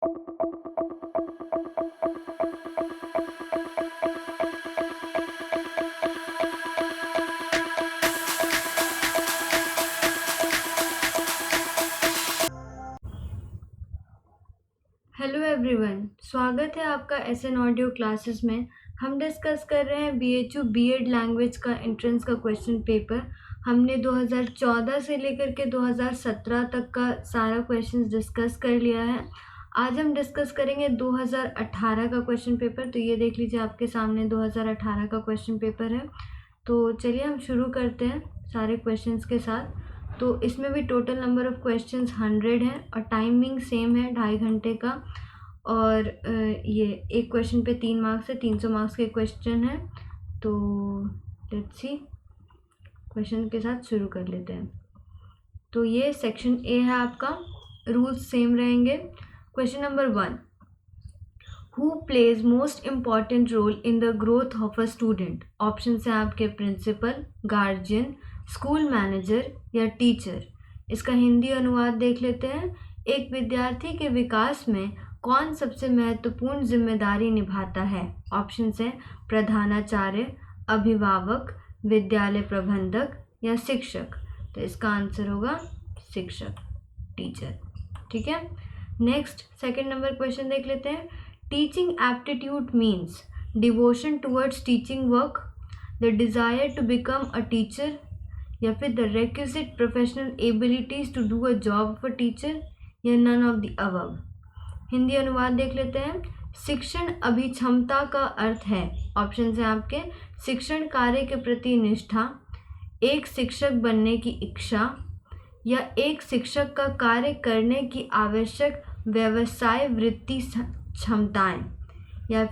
Hello everyone, स्वागत है आपका एसएन ऑडियो क्लासेस में। हम डिस्कस कर रहे हैं बीएचयू बीएड लैंग्वेज का एंट्रेंस का क्वेश्चन पेपर। हमने 2014 से लेकर के 2017 तक का सारा क्वेश्चंस डिस्कस कर लिया है। आज हम डिस्कस करेंगे 2018 का क्वेश्चन पेपर। तो ये देख लीजिए, आपके सामने 2018 का क्वेश्चन पेपर है। तो चलिए हम शुरू करते हैं सारे क्वेश्चंस के साथ। तो इसमें भी टोटल नंबर ऑफ़ क्वेश्चंस 100 है और टाइमिंग सेम है 2.5 घंटे का। और ये एक क्वेश्चन पे 3 मार्क्स है, 300 मार्क्स के क्वेश्चन है। तो लेट्स सी, क्वेश्चन के साथ शुरू कर लेते हैं। तो ये सेक्शन ए है आपका, रूल्स सेम रहेंगे। Question number 1, who plays most important role in the growth of a student? Option है आपके प्रिंसिपल, गार्जियन, स्कूल मैनेजर या टीचर। इसका हिंदी अनुवाद देख लेते हैं। एक विद्यार्थी के विकास में कौन सबसे महत्वपूर्ण जिम्मेदारी निभाता है? ऑप्शन है प्रधानाचार्य, अभिभावक, विद्यालय प्रबंधक या शिक्षक। तो इसका आंसर होगा शिक्षक, टीचर। ठीक है। नेक्स्ट सेकंड नंबर क्वेश्चन देख लेते हैं। Teaching aptitude means devotion towards teaching work, the desire to become a teacher, या फिर the requisite professional abilities to do a job of a teacher, या none of the above. Hindi अनुवाद देख लेते हैं। शिक्षण अभिक्षमता का अर्थ है, ऑप्शन है आपके शिक्षण कार्य के प्रति निष्ठा, एक शिक्षक बनने की इच्छा, या एक शिक्षक का कार्य करने की आवश्यक व्यवसाय वृत्ति क्षमताएं, या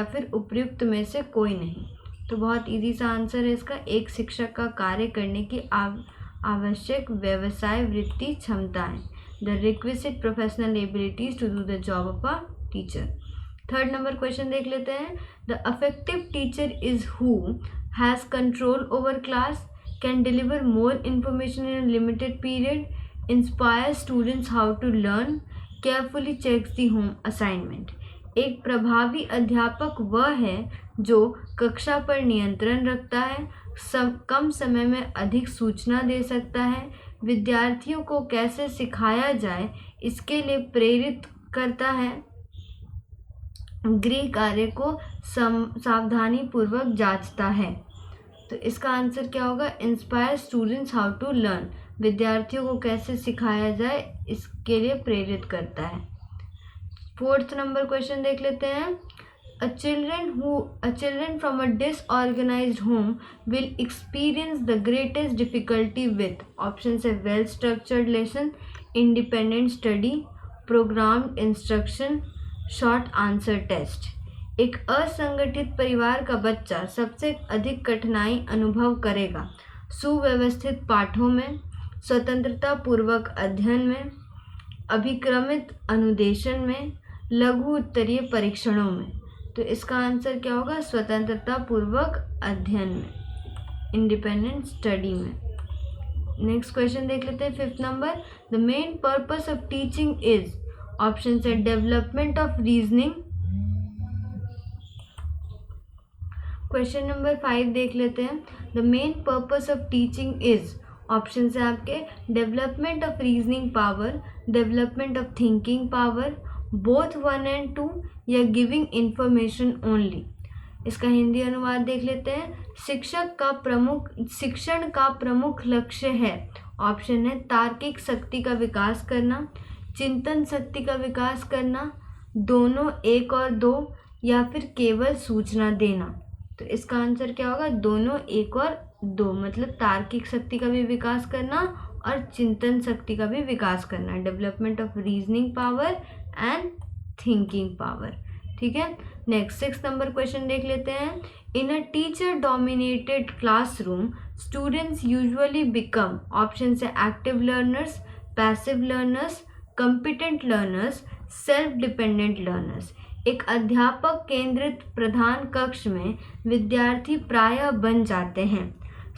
फिर उपयुक्त में से कोई नहीं। तो बहुत इजी सा आंसर है इसका, एक शिक्षक का कार्य करने की आवश्यक व्यवसाय वृत्ति क्षमताएं, the requisite professional abilities to do the job of a teacher. Third number question देख लेते हैं। The affective teacher is who has control over class, can deliver more information in limited period, inspire students how to learn, carefully checks the home assignment. एक प्रभावी अध्यापक वह है जो कक्षा पर नियंत्रण रखता है, कम समय में अधिक सूचना दे सकता है, विद्यार्थियों को कैसे सिखाया जाए इसके लिए प्रेरित करता है, गृह कार्य को सावधानी पूर्वक जांचता है। तो इसका आंसर क्या होगा? Inspire students how to learn, विद्यार्थियों को कैसे सिखाया जाए इसके लिए प्रेरित करता है। फोर्थ नंबर क्वेश्चन देख लेते हैं। A children from a disorganized home will experience the greatest difficulty with, options है well structured lesson, independent study, programmed instruction, short answer test। एक असंगठित परिवार का बच्चा सबसे अधिक कठिनाई अनुभव करेगा सुव्यवस्थित पाठों में, स्वतंत्रता पूर्वक अध्ययन में, अभिक्रमित अनुदेशन में, लघु उत्तरीय परीक्षणों में। तो इसका आंसर क्या होगा? स्वतंत्रता पूर्वक अध्ययन में, इंडिपेंडेंट स्टडी में। नेक्स्ट क्वेश्चन देख लेते हैं। Fifth number, the main purpose of teaching is, option है development of reasoning. Question number 5 देख लेते हैं। The main purpose of teaching is, option है आपके development of reasoning power, development of thinking power, both 1 and 2, या giving information only. इसका हिंदी अनुवाद देख लेते हैं। शिक्षण का प्रमुख लक्ष्य है, ऑप्शन है तार्किक शक्ति का विकास करना, चिंतन शक्ति का विकास करना, दोनों 1 और 2, या फिर केवल सूचना देना। तो इसका आंसर क्या होगा? दोनों 1 और 2, मतलब तार्किक शक्ति का भी विकास करना और चिंतन शक्ति का भी विकास करना, development of reasoning power and thinking power. ठीक है। नेक्स्ट 6 नंबर क्वेश्चन देख लेते हैं। In a teacher dominated classroom students usually become, option से active learners, passive learners, competent learners, self dependent learners. एक अध्यापक केंद्रित प्रधान कक्ष में विद्यार्थी प्रायः बन जाते हैं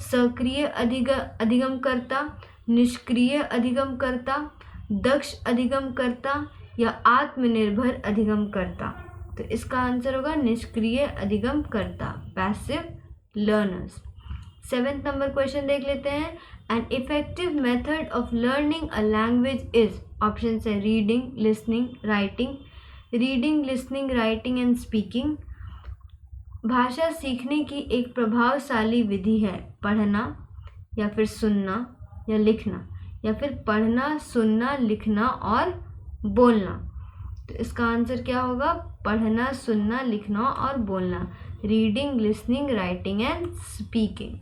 सक्रिय अधिगमकर्ता, निष्क्रिय अधिगमकर्ता, दक्ष अधिगमकर्ता या आत्मनिर्भर अधिगमकर्ता? तो इसका आंसर होगा निष्क्रिय अधिगमकर्ता, passive learners. 7th number question देख लेते हैं। An effective method of learning a language is, option है reading, listening, writing. Reading, listening, writing and speaking. भाषा सीखने की एक प्रभावशाली विधि है पढ़ना या फिर सुनना या लिखना, या फिर पढ़ना, सुनना, लिखना और बोलना। तो इसका आंसर क्या होगा? पढ़ना, सुनना, लिखना और बोलना। Reading, listening, writing and speaking.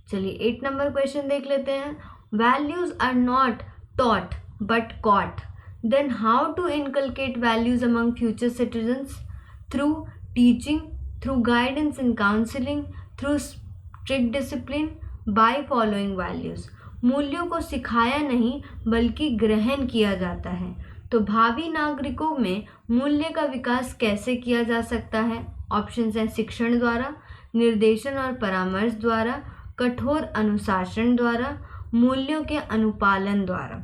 चलिए 8 नंबर क्वेश्चन देख लेते हैं। Values are not taught but caught, then how to inculcate values among future citizens? Through teaching, through guidance and counselling, through strict discipline, by following values. मूल्यों को सिखाया नहीं बल्कि ग्रहण किया जाता है। तो भावी नागरिकों में मूल्य का विकास कैसे किया जा सकता है? ऑप्शन है शिक्षण द्वारा, निर्देशन और परामर्श द्वारा, कठोर अनुशासन द्वारा, मूल्यों के अनुपालन द्वारा।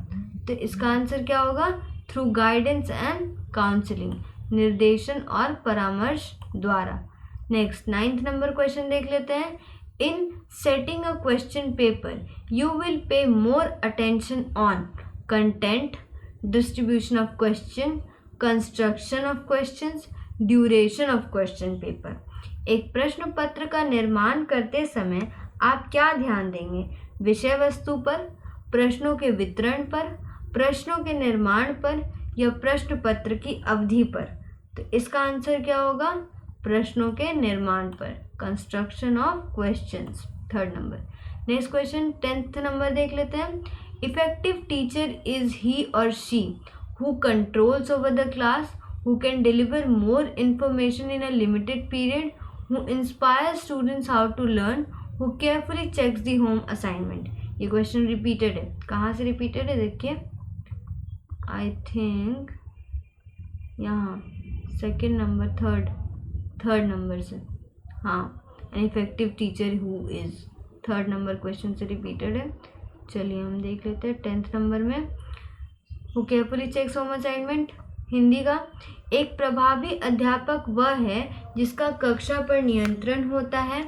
तो इसका आंसर क्या होगा? थ्रू गाइडेंस एंड काउंसलिंग, निर्देशन और परामर्श द्वारा। नेक्स्ट 9th नंबर क्वेश्चन देख लेते हैं। In setting a question paper you will pay more attention on content, distribution of question, construction of questions, duration of question paper. एक प्रश्न पत्र का निर्माण करते समय आप क्या ध्यान देंगे? विषय वस्तु पर, प्रश्नों के वितरण पर, प्रश्नों के निर्माण पर या प्रश्न पत्र की अवधि पर? तो इसका आंसर क्या होगा? प्रश्नों के निर्माण पर, construction of questions. 3rd number. Next question 10th number देख लेते हैं। इफेक्टिव टीचर इज ही और she who controls over the class, who can deliver more information in a limited period, who inspire students how to learn, who carefully checks the home assignment. ये question repeated है। कहाँ से repeated है? देखिए, I think यहाँ 2nd number, third number से। हाँ, an effective teacher who is 3rd number question से रिपीटेड है। चलिए हम देख लेते हैं 10th नंबर में। Who carefully checks home assignment, Hindi का। एक प्रभावी अध्यापक वह है जिसका कक्षा पर नियंत्रण होता है,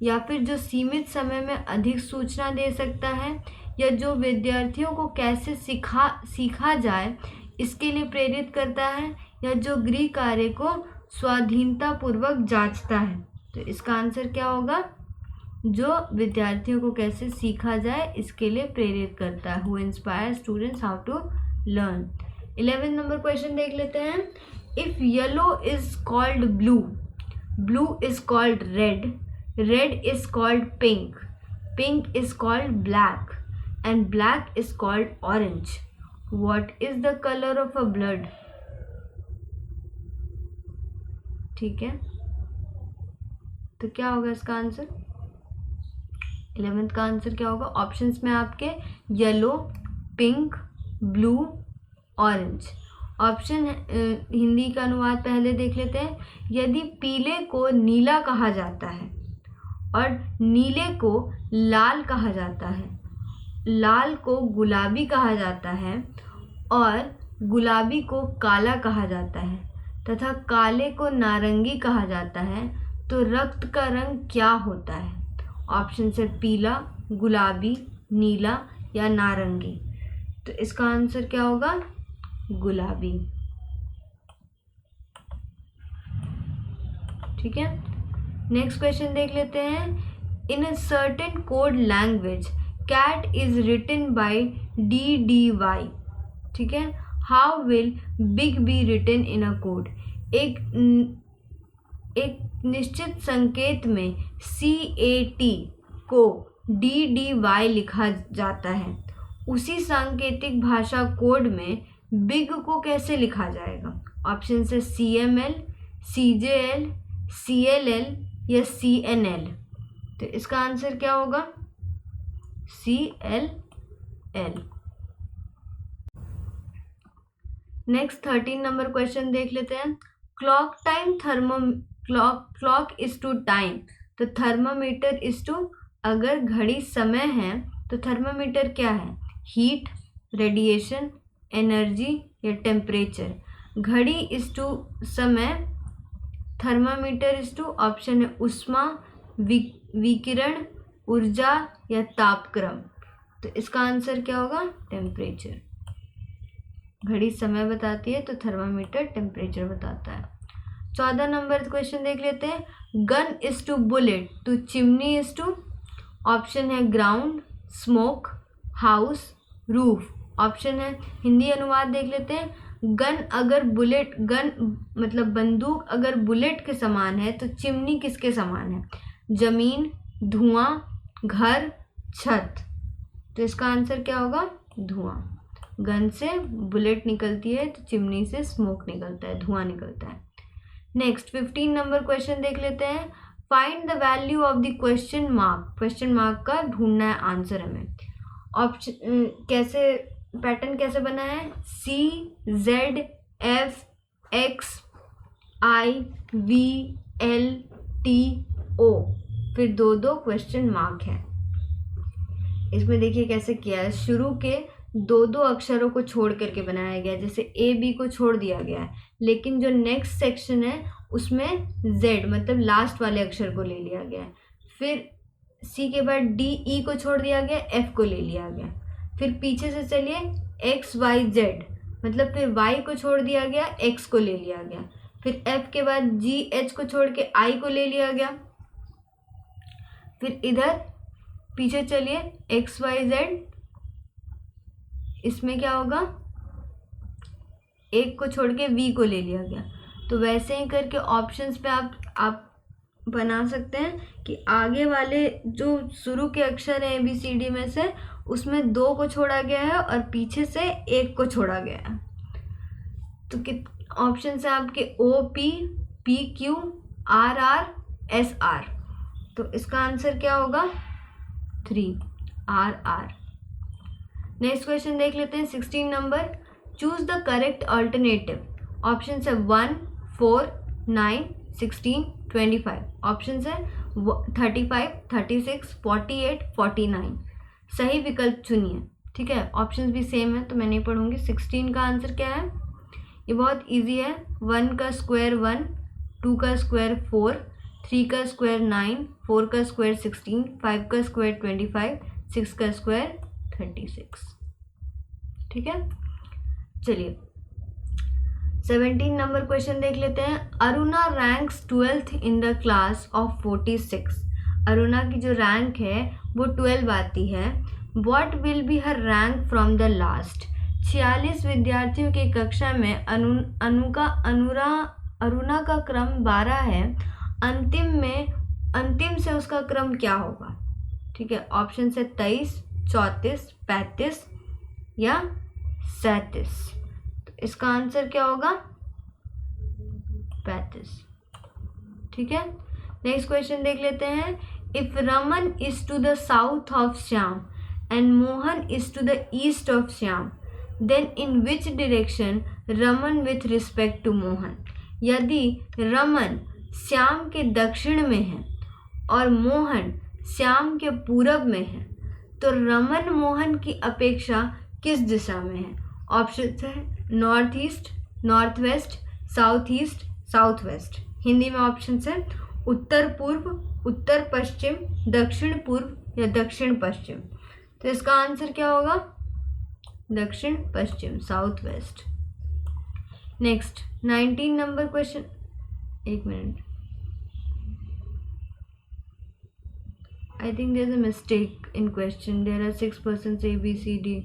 या फिर जो सीमित समय में अधिक सूचना दे सकता है, या जो विद्यार्थियों को कैसे सीखा जाए इसके लिए प्रेरित करता है, या जो गृह कार्य को स्वाधीनतापूर्वक जांचता है। तो इसका आंसर क्या होगा? जो विद्यार्थियों को कैसे सीखा जाए इसके लिए प्रेरित करता है। Who inspire students how to learn. 11th number question देख लेते हैं। If yellow is called blue, blue is called red, red is called pink, pink is called black and black is called orange, what is the colour of a blood? ठीक है, तो क्या होगा इसका answer? 11th का answer क्या होगा? Options में आपके yellow, pink, blue, orange. Option Hindi का अनुवाद पहले देख लेते हैं। यदि पीले को नीला कहा जाता है और नीले को लाल कहा जाता है, लाल को गुलाबी कहा जाता है और गुलाबी को काला कहा जाता है तथा काले को नारंगी कहा जाता है, तो रक्त का रंग क्या होता है? ऑप्शन से पीला, गुलाबी, नीला या नारंगी। तो इसका आंसर क्या होगा? गुलाबी। ठीक है, नेक्स्ट क्वेश्चन देख लेते हैं। In a certain code language cat is written by DDY। ठीक है, how will big be written in a code? एक निश्चित संकेत में CAT को DDY लिखा जाता है, उसी सांकेतिक भाषा कोड में बिग को कैसे लिखा जाएगा? ऑप्शन से CML, CJL, CLL या CNL। तो इसका आंसर क्या होगा? CLL। नेक्स्ट 13 नंबर क्वेश्चन देख लेते हैं। Clock time clock is to time, तो थर्मामीटर इज टू, अगर घड़ी समय है तो थर्मामीटर क्या है? हीट, रेडिएशन, एनर्जी या टेम्परेचर? घड़ी इज टू समय, थर्मामीटर इज टू ऑप्शन है उष्मा, विकिरण, ऊर्जा या तापक्रम। तो इसका आंसर क्या होगा? टेम्परेचर। घड़ी समय बताती है तो थर्मामीटर टेम्परेचर बताता है। 14 नंबर क्वेश्चन देख लेते हैं। Gun is to bullet to chimney is to, option है ground, smoke, house, roof. Option है, हिंदी अनुवाद देख लेते हैं। गन अगर बुलेट, गन मतलब बंदूक अगर बुलेट के समान है तो चिमनी किसके समान है? जमीन, धुआं, घर, छत। तो इसका आंसर क्या होगा? धुआं। गन से बुलेट निकलती है तो चिमनी से स्मोक निकलता है, धुआं निकलता है। नेक्स्ट 15 नंबर क्वेश्चन देख लेते हैं। Find the value of the question mark. Question mark का ढूंढना है आंसर हमें। ऑप्शन कैसे, पैटर्न कैसे बना है? CZFX IVLTO, फिर दो दो क्वेश्चन मार्क है। इसमें देखिए कैसे किया है, शुरू के दो दो अक्षरों को छोड़ करके बनाया गया, जैसे ए बी को छोड़ दिया गया है, लेकिन जो नेक्स्ट सेक्शन है उसमें जेड मतलब लास्ट वाले अक्षर को ले लिया गया है। फिर सी के बाद डी ई को छोड़ दिया गया, एफ को ले लिया गया। फिर पीछे से चलिए एक्स वाई जेड मतलब फिर वाई को छोड़ दिया गया, एक्स को ले लिया गया। फिर एफ के बाद जी एच को छोड़ के आई को ले लिया गया। फिर इधर पीछे चलिए एक्स वाई जेड, इसमें क्या होगा? एक को छोड़ के वी को ले लिया गया। तो वैसे ही करके ऑप्शंस पे आप बना सकते हैं कि आगे वाले जो शुरू के अक्षर हैं ABCD में से उसमें दो को छोड़ा गया है और पीछे से एक को छोड़ा गया है। तो ऑप्शन है आपके OP, PQ, RR, SR। तो इसका आंसर क्या होगा? 3 RR। नेक्स्ट क्वेश्चन देख लेते हैं 16 number. Choose the correct alternative. Option है 1, 4, 9, 16, 25। ऑप्शन है 35, 36, 48, 49। सही विकल्प चुनिए। ठीक है, ऑप्शंस भी सेम है तो मैं नहीं पढ़ूंगी। 16 का आंसर क्या है? ये बहुत इजी है। 1 का स्क्वायर 1, 2 का स्क्वायर 4, 3 का स्क्वायर 9, 4 का स्क्वायर 16, 5 का स्क्वायर 25, 6 का स्क्वायर 36। ठीक है, चलिए 17 नंबर क्वेश्चन देख लेते हैं। Aruna ranks 12th in the class of 46। Aruna की जो रैंक है वो 12 आती है। What will be her rank from the last. 46 विद्यार्थियों की कक्षा में अरुणा का क्रम 12 है। अंतिम से उसका क्रम क्या होगा? ठीक है, ऑप्शन है 23, 34, 35 या 37। तो इसका आंसर क्या होगा? 35। ठीक है, नेक्स्ट क्वेश्चन देख लेते हैं। If Raman is to the south of Shyam and Mohan is to the east of Shyam, then in which direction Raman with respect to Mohan. यदि रमन श्याम के दक्षिण में है और मोहन श्याम के पूरब में है तो रमन मोहन की अपेक्षा किस दिशा में है? ऑप्शन है north east, north west, south east, south west. Hindi में ऑप्शन है उत्तर पूर्व, उत्तर पश्चिम, दक्षिण पूर्व या दक्षिण पश्चिम। तो इसका आंसर क्या होगा? दक्षिण पश्चिम, south west. Next 19 number question. एक minute, I think there's a mistake in question. There are 6 persons A, B, C, D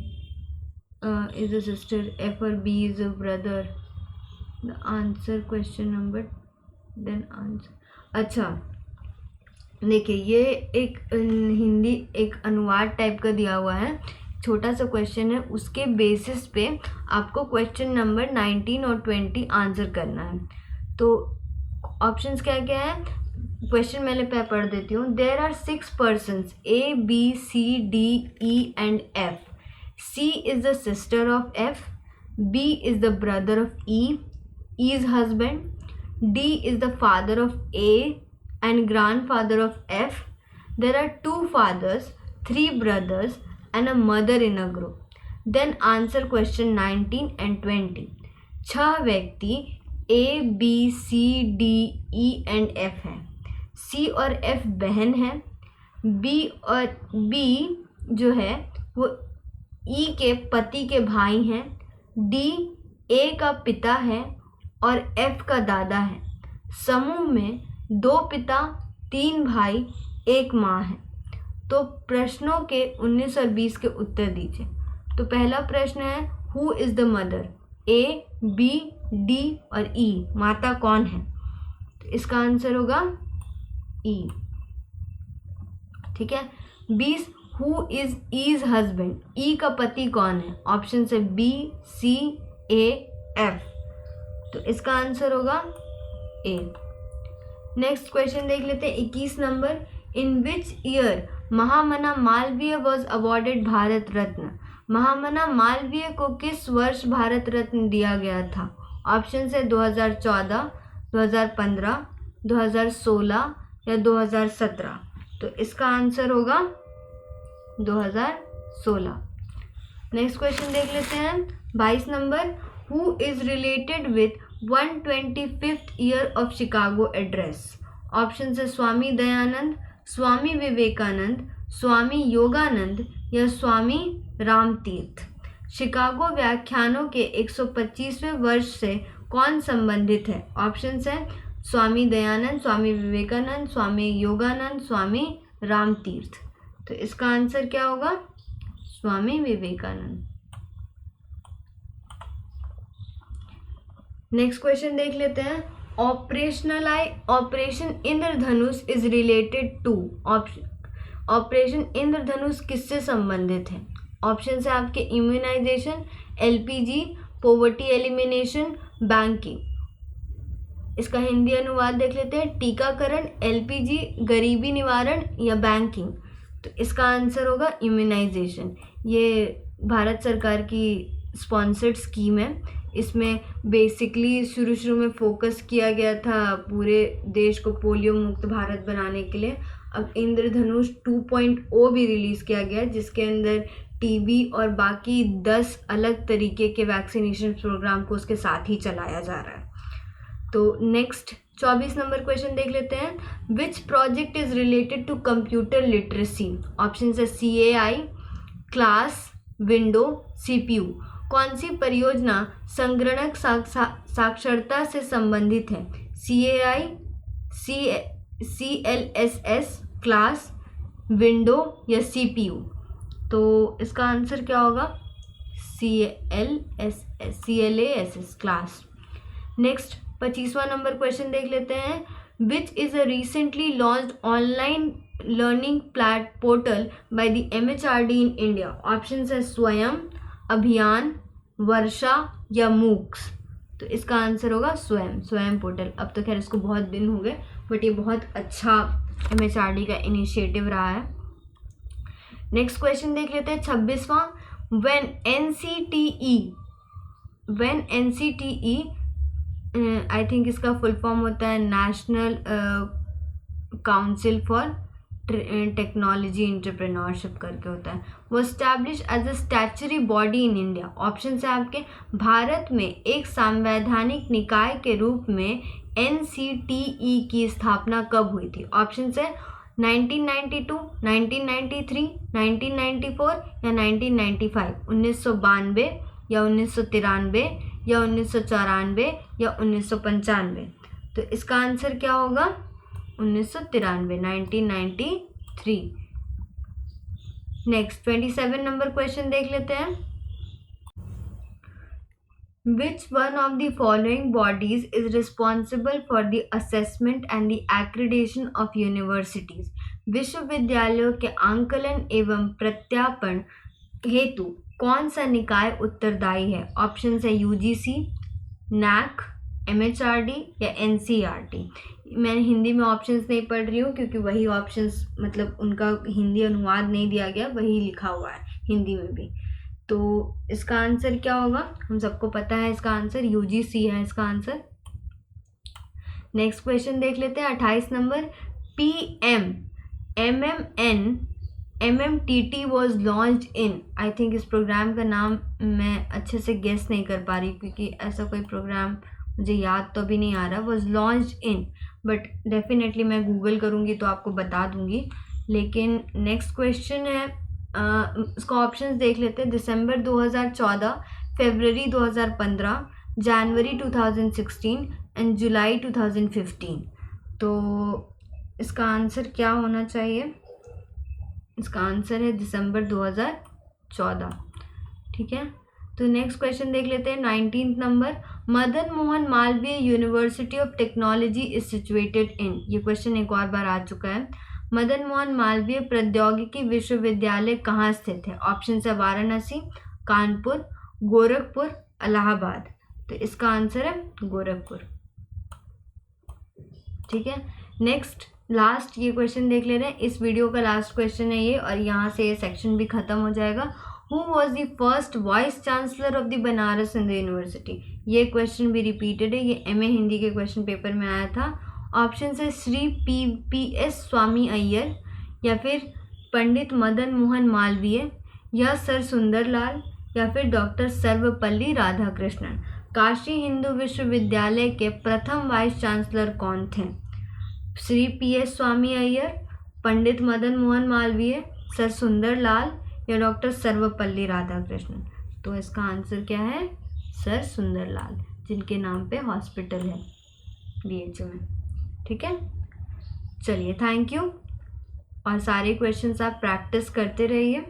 is a sister, F or B is a brother. The answer question number, then answer. अच्छा देखिए, ये एक हिंदी एक अनुवाद type का दिया हुआ है, छोटा सा क्वेश्चन है, उसके बेसिस पे आपको क्वेश्चन नंबर 19 और 20 आंसर करना है। तो ऑप्शंस क्या क्या है? क्वेश्चन मैंने पढ़ देती हूँ। There are 6 persons A, B, C, D, E and F. C is the sister of F, B is the brother of E, E's husband, D is the father of A and grandfather of F. There are 2 fathers, 3 brothers and a mother in a group. Then answer question 19 and 20। 6 व्यक्ति A, B, C, D, E and F हैं। C और F बहन है। B जो है वो E के पति के भाई हैं। D A का पिता है और F का दादा है। समूह में 2 पिता, 3 भाई, 1 माँ है। तो प्रश्नों के 19 और 20 के उत्तर दीजिए। तो पहला प्रश्न है who is the mother? A, B, D और E, माता कौन है? तो इसका आंसर होगा E। ठीक है। 20 who is his husband? E का पति कौन है? ऑप्शन से B, C, A, F। तो इसका आंसर होगा A। नेक्स्ट क्वेश्चन देख लेते हैं 21 number. In which year Mahamana Malviya was awarded Bharat Ratna? Mahamana Malviya को किस वर्ष भारत रत्न दिया गया था? ऑप्शन है 2014, 2015, 2016 या 2017। तो इसका आंसर होगा 2016। नेक्स्ट क्वेश्चन देख लेते हैं 22 number. Who is related with 125th year of Chicago address? Option है स्वामी दयानंद, स्वामी विवेकानंद, स्वामी योगानंद या स्वामी रामतीर्थ। शिकागो व्याख्यानों के 125वें वर्ष से कौन संबंधित है? ऑप्शन है स्वामी दयानंद, स्वामी विवेकानंद, स्वामी योगानंद, स्वामी रामतीर्थ। तो इसका आंसर क्या होगा? स्वामी विवेकानंद। नेक्स्ट क्वेश्चन देख लेते हैं। Operation Indradhanush is related to? Operation Indradhanush किससे संबंधित है? ऑप्शन है आपके immunisation, LPG, poverty elimination, banking. इसका हिंदी अनुवाद देख लेते हैं। टीकाकरण, LPG, गरीबी निवारण या बैंकिंग। तो इसका आंसर होगा इम्यूनाइजेशन। ये भारत सरकार की स्पॉन्सर्ड स्कीम है। इसमें बेसिकली शुरू में फोकस किया गया था पूरे देश को पोलियो मुक्त भारत बनाने के लिए। अब इंद्रधनुष 2.0 भी रिलीज़ किया गया जिसके अंदर टीबी और बाकी 10 अलग तरीके के वैक्सीनेशन प्रोग्राम को उसके साथ ही चलाया जा रहा है। तो नेक्स्ट 24 नंबर क्वेश्चन देख लेते हैं। Which project is related to computer literacy? Option है CAI, क्लास, विंडो, CPU। कौन सी परियोजना संगणक साक्षरता से संबंधित है? CAI, CLSS, क्लास, विंडो या CPU। तो इसका आंसर क्या होगा? CLASS, class. नेक्स्ट 25वां नंबर क्वेश्चन देख लेते हैं। Which is a recently launched online learning portal by the MHRD in India? Option है स्वयं, अभियान, वर्षा या मूक्स। तो इसका आंसर होगा स्वयं पोर्टल। अब तो खैर इसको बहुत दिन हो गए बट ये बहुत अच्छा MHRD का इनिशिएटिव रहा है। नेक्स्ट क्वेश्चन देख लेते हैं 26वां। व्हेन NCTE आई थिंक इसका फुल फॉर्म होता है national council for technology entrepreneurship करके होता है। वो establish as a statutory body in India. Option है आपके भारत में एक संवैधानिक निकाय के रूप में NCTE की स्थापना कब हुई थी? ऑप्शन है 1992, 1993, 1994 या 1995। 1992 या 1993 या 1994 या 1995। तो इसका आंसर क्या होगा? 1993, 1993। नेक्स्ट 27 नंबर क्वेश्चन देख लेते हैं। Which one of the following bodies is responsible for the assessment and the accreditation of universities? विश्वविद्यालयों के आंकलन एवं प्रत्यापन हेतु कौन सा निकाय उत्तरदायी है? ऑप्शन है UGC, NAC, MHRD या NCERT। मैं हिंदी में ऑप्शंस नहीं पढ़ रही हूँ क्योंकि वही ऑप्शंस मतलब उनका हिंदी अनुवाद नहीं दिया गया, वही लिखा हुआ है हिंदी में भी। तो इसका आंसर क्या होगा? हम सबको पता है इसका आंसर UGC है इसका आंसर। नेक्स्ट क्वेश्चन देख लेते हैं 28 number. PMMN MMTT was launch in, I think इस प्रोग्राम का नाम मैं अच्छे से गेस नहीं कर पा रही क्योंकि ऐसा कोई प्रोग्राम मुझे याद तो भी नहीं आ रहा, was launch in, but definitely मैं गूगल करूँगी तो आपको बता दूँगी। लेकिन नेक्स्ट क्वेश्चन है, इसका ऑप्शंस देख लेते हैं। दिसंबर 2014, फरवरी 2015, जनवरी 2016 एंड जुलाई 2015। तो इसका आंसर क्या होना चाहिए? इसका आंसर है दिसंबर 2014। ठीक है, तो नेक्स्ट क्वेश्चन देख लेते हैं। 19th number, Madan Mohan Malviya university of technology is situated in. ये क्वेश्चन एक और बार आ चुका है। मदन मोहन मालवीय प्रौद्योगिकी विश्वविद्यालय कहाँ स्थित है? ऑप्शन है वाराणसी, कानपुर, गोरखपुर, इलाहाबाद। तो इसका आंसर है गोरखपुर। ठीक है, नेक्स्ट लास्ट ये क्वेश्चन देख ले रहे हैं। इस वीडियो का लास्ट क्वेश्चन है ये, और यहाँ से ये सेक्शन भी खत्म हो जाएगा। Who was the first vice chancellor of the Banaras Hindu university? ये क्वेश्चन भी रिपीटेड है, ये MA हिंदी के क्वेश्चन पेपर में आया था। ऑप्शन है श्री PS स्वामी अय्यर, या फिर पंडित मदन मोहन मालवीय, या सर सुंदरलाल, या फिर डॉक्टर सर्वपल्ली राधाकृष्णन। काशी हिंदू विश्वविद्यालय के प्रथम वाइस चांसलर कौन थे? श्री PS स्वामी अय्यर, पंडित मदन मोहन मालवीय, सर सुंदरलाल, या डॉक्टर सर्वपल्ली राधाकृष्णन। तो इसका आंसर क्या है? सर सुंदरलाल, जिनके नाम पे हॉस्पिटल है BHU में। ठीक है, चलिए थैंक यू, और सारे क्वेश्चंस आप प्रैक्टिस करते रहिए।